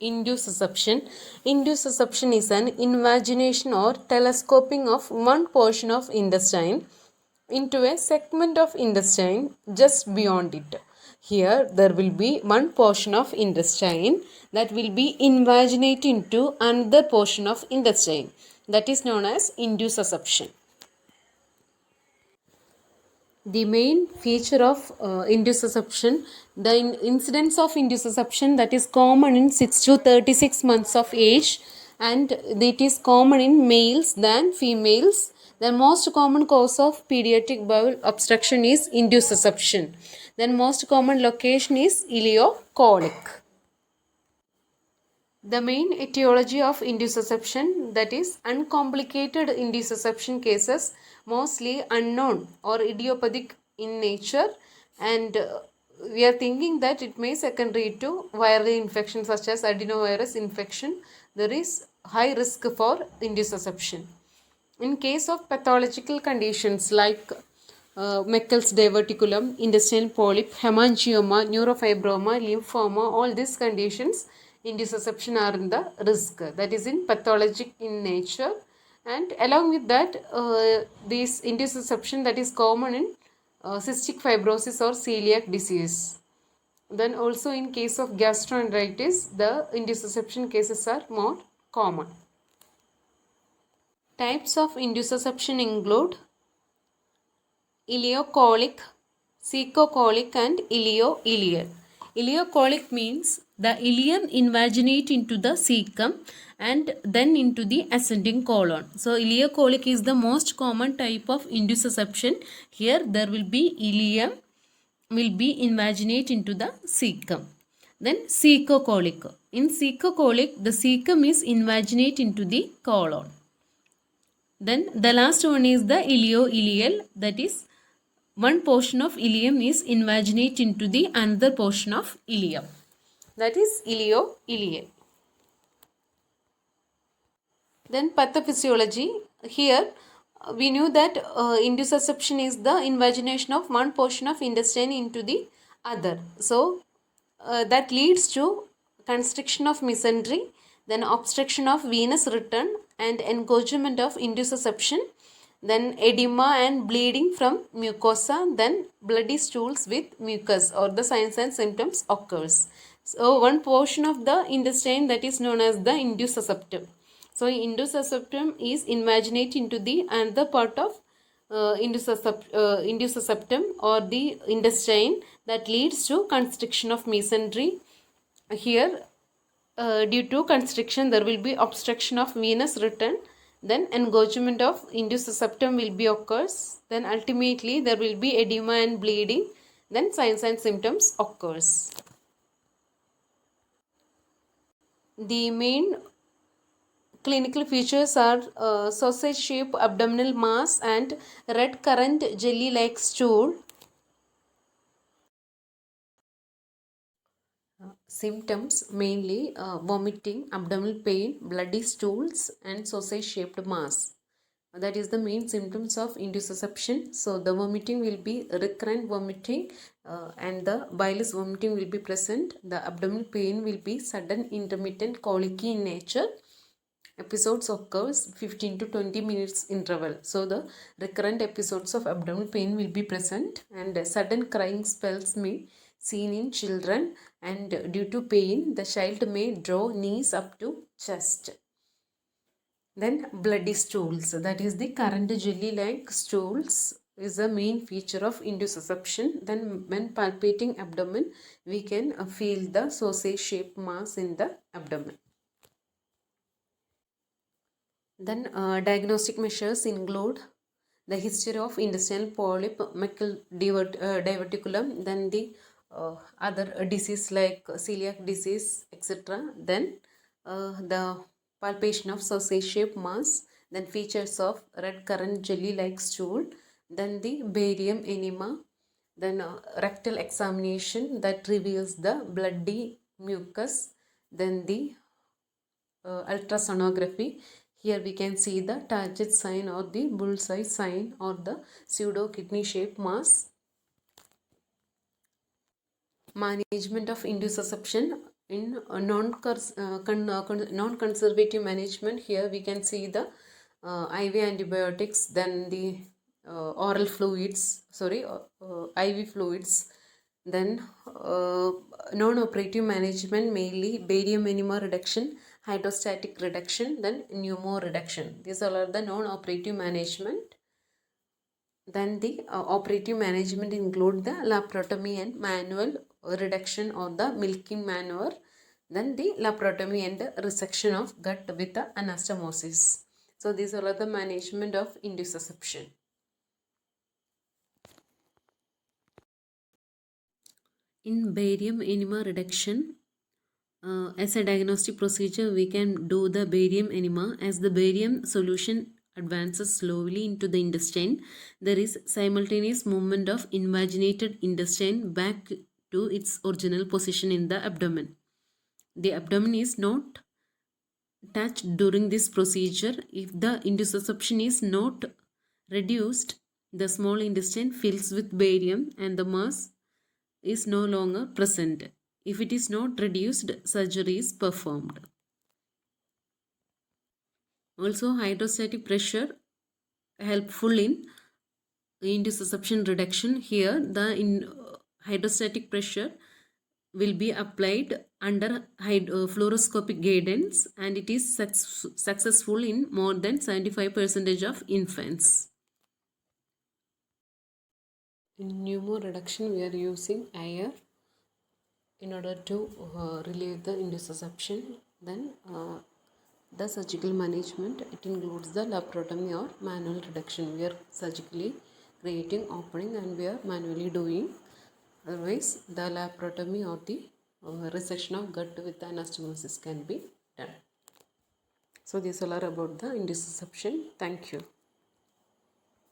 Intussusception. Intussusception is an invagination or telescoping of one portion of intestine into a segment of intestine just beyond it. Here there will be one portion of intestine that will be invaginated into another portion of intestine. That is known as intussusception. The main feature of intussusception, the incidence of intussusception that is common in 6 to 36 months of age, and it is common in males than females. The most common cause of pediatric bowel obstruction is intussusception. Then most common location is ileocolic. The main etiology of intussusception, that is uncomplicated intussusception cases, mostly unknown or idiopathic in nature, and we are thinking that it may secondary to viral infection such as adenovirus infection. There is high risk for intussusception. In case of pathological conditions like Meckel's diverticulum, intestinal polyp, hemangioma, neurofibroma, lymphoma, all these conditions intussusception are in the risk, that is in pathologic in nature. And along with that, this intussusception that is common in cystic fibrosis or celiac disease. Then also in case of gastroenteritis, the intussusception cases are more common. Types of intussusception include ileocolic, cecocolic and ileo-ileal. Ileocolic means the ileum invaginate into the cecum and then into the ascending colon. So ileocolic is the most common type of intussusception. Here there will be ileum will be invaginate into the cecum. Then cecocolic. In cecocolic, the cecum is invaginate into the colon. Then the last one is the ileo-ileal, that is one portion of ileum is invaginate into the another portion of ileum. That is ileo-ileal. Then pathophysiology. Here we knew that intussusception is the invagination of one portion of intestine into the other. So that leads to constriction of mesentery, then obstruction of venous return and engorgement of intussusception, then edema and bleeding from mucosa, then bloody stools with mucus or the signs and symptoms occurs. So one portion of the intestine that is known as the intussusceptum. So intussusceptum is invaginate into the another part of intussusceptum or the intestine, that leads to constriction of mesentery. Here due to constriction there will be obstruction of venous return, then engorgement of intussusceptum will be occurs, then ultimately there will be edema and bleeding, then signs and symptoms occurs. The main clinical features are sausage shaped abdominal mass and red currant jelly like stool. Symptoms mainly vomiting, abdominal pain, bloody stools and sausage shaped mass. That is the main symptoms of intussusception. So the vomiting will be recurrent vomiting and the bilious vomiting will be present. The abdominal pain will be sudden intermittent colicky in nature. Episodes occurs 15 to 20 minutes interval. So the recurrent episodes of abdominal pain will be present, and sudden crying spells may seen in children, and due to pain the child may draw knees up to chest. Then bloody stools, that is the current jelly like stools is the main feature of intussusception. Then when palpating abdomen we can feel the sausage shaped mass in the abdomen. Then diagnostic measures include the history of intestinal polyp, Meckel diverticulum, then the other disease like celiac disease, etc. Then the palpation of sausage shaped mass, then features of red currant jelly like stool, then the barium enema, then rectal examination that reveals the bloody mucus, then the ultrasonography. Here we can see the target sign or the bullseye sign or the pseudo kidney shaped mass. Management of intussusception. In non-conservative management, here we can see the IV antibiotics, then the oral fluids, IV fluids, then non-operative management, mainly barium enema reduction, hydrostatic reduction, then pneumo reduction. These all are the non-operative management. Then the operative management include the laparotomy and manual reduction of the milking maneuver. Then the laparotomy and resection of gut with the anastomosis. So these are the management of intussusception. In barium enema reduction, as a diagnostic procedure, we can do the barium enema. As the barium solution advances slowly into the intestine, there is simultaneous movement of invaginated intestine back to its original position in the abdomen. The abdomen is not touched during this procedure. If the intussusception is not reduced, the small intestine fills with barium and the mass is no longer present. If it is not reduced, surgery is performed. Also, hydrostatic pressure helpful in intussusception reduction. Here, the hydrostatic pressure will be applied under fluoroscopic guidance, and it is successful in more than 75% of infants. In pneumo reduction, we are using air in order to relieve the intussusception. Then the surgical management, it includes the laparotomy or manual reduction. We are surgically creating opening and we are manually doing. Otherwise, the laparotomy or the resection of gut with the anastomosis can be done. So these all are about the intussusception. Thank you.